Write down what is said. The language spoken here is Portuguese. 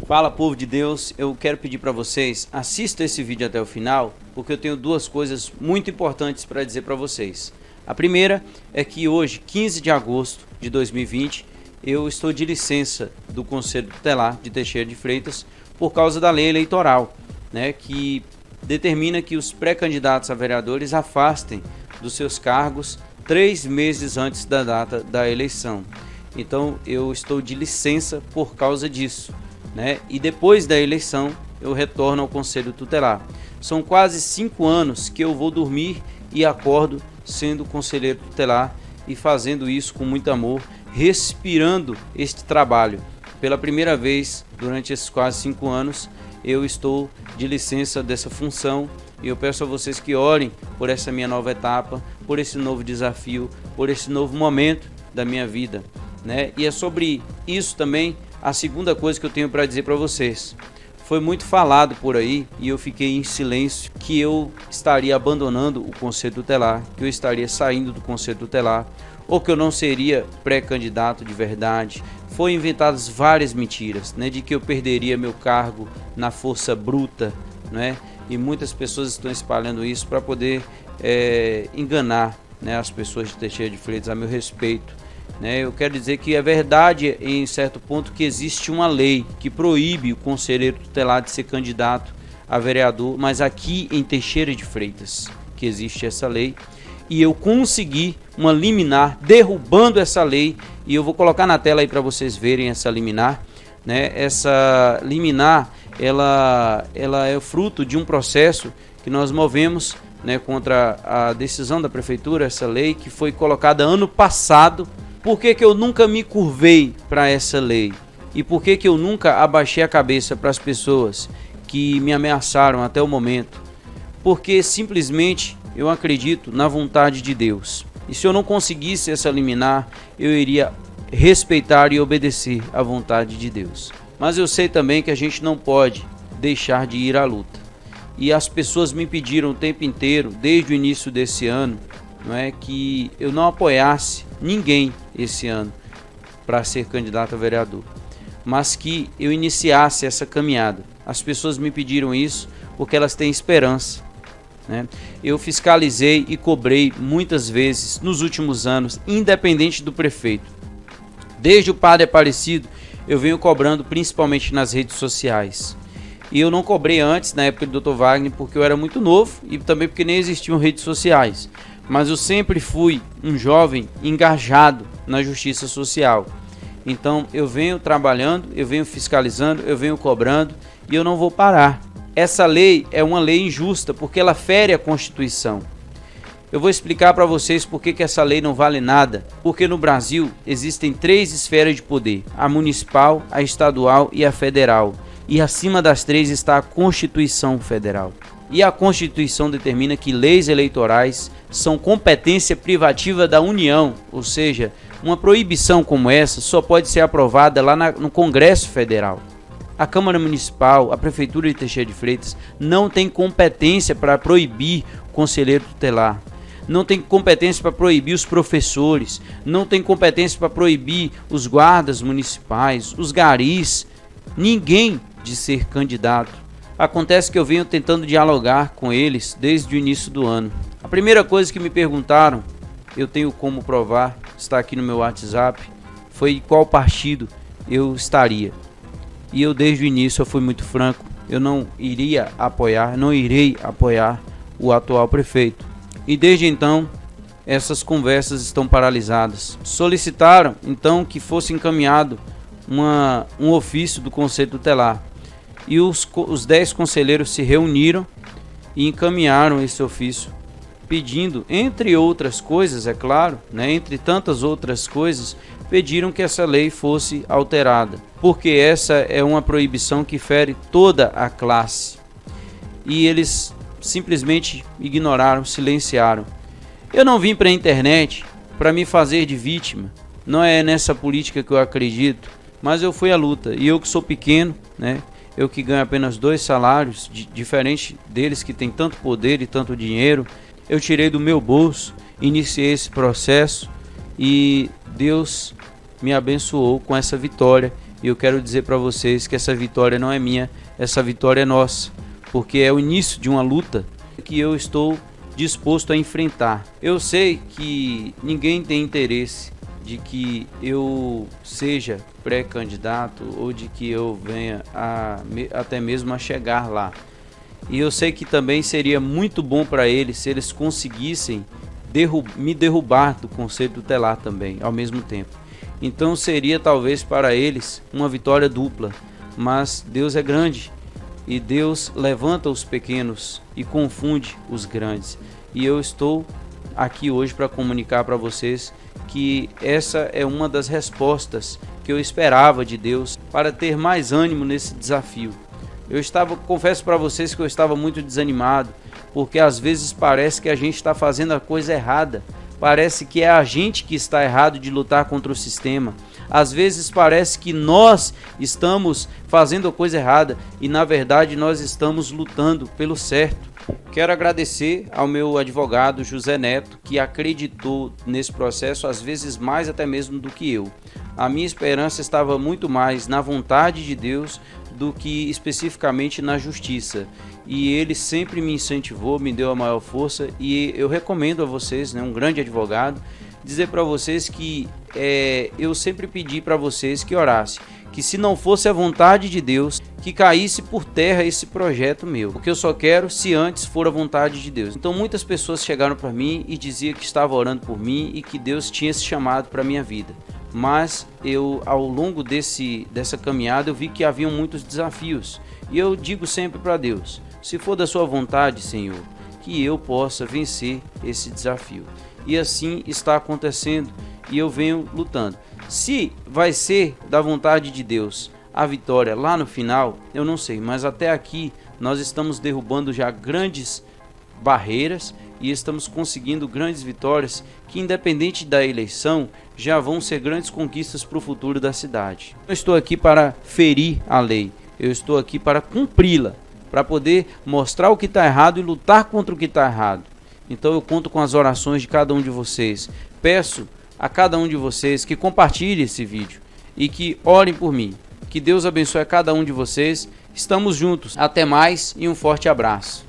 Fala, povo de Deus, eu quero pedir para vocês, assistam esse vídeo até o final, porque eu tenho duas coisas muito importantes para dizer para vocês. A primeira é que hoje, 15 de agosto de 2020, eu estou de licença do Conselho Tutelar de Teixeira de Freitas por causa da lei eleitoral, né, que determina que os pré-candidatos a vereadores afastem dos seus cargos 3 meses antes da data da eleição. Então eu estou de licença por causa disso, né? E depois da eleição eu retorno ao Conselho Tutelar. São quase 5 anos que eu vou dormir e acordo sendo conselheiro tutelar e fazendo isso com muito amor, respirando este trabalho. Pela primeira vez durante esses quase 5 anos eu estou de licença dessa função e eu peço a vocês que orem por essa minha nova etapa, por esse novo desafio, por esse novo momento da minha vida, né? E é sobre isso também a segunda coisa que eu tenho para dizer para vocês. Foi muito falado por aí e eu fiquei em silêncio que eu estaria abandonando o Conselho Tutelar, que eu estaria saindo do Conselho Tutelar, ou que eu não seria pré-candidato de verdade. Foram inventadas várias mentiras, né, de que eu perderia meu cargo na força bruta, né? E muitas pessoas estão espalhando isso para poder enganar, né, as pessoas de Teixeira de Freitas a meu respeito. Eu quero dizer que é verdade em certo ponto que existe uma lei que proíbe o conselheiro tutelar de ser candidato a vereador, mas aqui em Teixeira de Freitas que existe essa lei e eu consegui uma liminar derrubando essa lei e eu vou colocar na tela aí para vocês verem essa liminar, né? Essa liminar ela é fruto de um processo que nós movemos, né, contra a decisão da prefeitura, essa lei que foi colocada ano passado. Por que eu nunca me curvei para essa lei? E por que eu nunca abaixei a cabeça para as pessoas que me ameaçaram até o momento? Porque simplesmente eu acredito na vontade de Deus. E se eu não conseguisse essa liminar, eu iria respeitar e obedecer à vontade de Deus. Mas eu sei também que a gente não pode deixar de ir à luta. E as pessoas me pediram o tempo inteiro, desde o início desse ano, que eu não apoiasse ninguém esse ano para ser candidato a vereador, mas que eu iniciasse essa caminhada. As pessoas me pediram isso porque elas têm esperança, né? Eu fiscalizei e cobrei muitas vezes nos últimos anos, independente do prefeito. Desde o Padre Aparecido, eu venho cobrando principalmente nas redes sociais. E eu não cobrei antes, na época do Dr. Wagner, porque eu era muito novo e também porque nem existiam redes sociais. Mas eu sempre fui um jovem engajado na justiça social. Então eu venho trabalhando, eu venho fiscalizando, eu venho cobrando e eu não vou parar. Essa lei é uma lei injusta porque ela fere a Constituição. Eu vou explicar para vocês por que essa lei não vale nada. Porque no Brasil existem 3 esferas de poder: a municipal, a estadual e a federal. E acima das 3 está a Constituição Federal. E a Constituição determina que leis eleitorais são competência privativa da União, ou seja, uma proibição como essa só pode ser aprovada lá no Congresso Federal. A Câmara Municipal, a Prefeitura de Teixeira de Freitas não tem competência para proibir o conselheiro tutelar, não tem competência para proibir os professores, não tem competência para proibir os guardas municipais, os garis, ninguém de ser candidato. Acontece que eu venho tentando dialogar com eles desde o início do ano. A primeira coisa que me perguntaram, eu tenho como provar, está aqui no meu WhatsApp, foi qual partido eu estaria. E eu desde o início eu fui muito franco, eu não irei apoiar o atual prefeito. E desde então, essas conversas estão paralisadas. Solicitaram então que fosse encaminhado um ofício do Conselho Tutelar. E os 10 conselheiros se reuniram e encaminharam esse ofício, pedindo, entre outras coisas, é claro, entre tantas outras coisas, pediram que essa lei fosse alterada, porque essa é uma proibição que fere toda a classe. E eles simplesmente ignoraram, silenciaram. Eu não vim para a internet para me fazer de vítima, não é nessa política que eu acredito, mas eu fui à luta, e eu que sou pequeno, eu que ganho apenas 2 salários, diferente deles que têm tanto poder e tanto dinheiro, eu tirei do meu bolso, iniciei esse processo e Deus me abençoou com essa vitória E eu quero dizer para vocês que essa vitória não é minha, essa vitória é nossa, porque é o início de uma luta que eu estou disposto a enfrentar. Eu sei que ninguém tem interesse de que eu seja pré-candidato ou de que eu venha até mesmo a chegar lá. E eu sei que também seria muito bom para eles se eles conseguissem me derrubar do Conselho Tutelar também, ao mesmo tempo. Então seria talvez para eles uma vitória dupla, mas Deus é grande e Deus levanta os pequenos e confunde os grandes. E eu estou aqui hoje para comunicar para vocês que essa é uma das respostas que eu esperava de Deus para ter mais ânimo nesse desafio. Confesso para vocês que eu estava muito desanimado, porque às vezes parece que a gente está fazendo a coisa errada. Parece que é a gente que está errado de lutar contra o sistema. Às vezes parece que nós estamos fazendo a coisa errada e na verdade nós estamos lutando pelo certo. Quero agradecer ao meu advogado José Neto, que acreditou nesse processo, às vezes mais até mesmo do que eu. A minha esperança estava muito mais na vontade de Deus do que especificamente na justiça. E ele sempre me incentivou, me deu a maior força, e eu recomendo a vocês, um grande advogado, dizer para vocês que eu sempre pedi para vocês que orassem, que se não fosse a vontade de Deus, que caísse por terra esse projeto meu, porque eu só quero se antes for a vontade de Deus. Então muitas pessoas chegaram para mim e diziam que estavam orando por mim e que Deus tinha esse chamado para minha vida. Mas eu, ao longo dessa caminhada, eu vi que haviam muitos desafios. E eu digo sempre para Deus, se for da sua vontade, Senhor, que eu possa vencer esse desafio. E assim está acontecendo e eu venho lutando. Se vai ser da vontade de Deus a vitória lá no final, eu não sei, mas até aqui nós estamos derrubando já grandes barreiras e estamos conseguindo grandes vitórias que, independente da eleição, já vão ser grandes conquistas para o futuro da cidade. Eu estou aqui para ferir a lei, eu estou aqui para cumpri-la, para poder mostrar o que está errado e lutar contra o que está errado. Então eu conto com as orações de cada um de vocês. Peço a cada um de vocês que compartilhe esse vídeo e que orem por mim. Que Deus abençoe a cada um de vocês. Estamos juntos. Até mais e um forte abraço.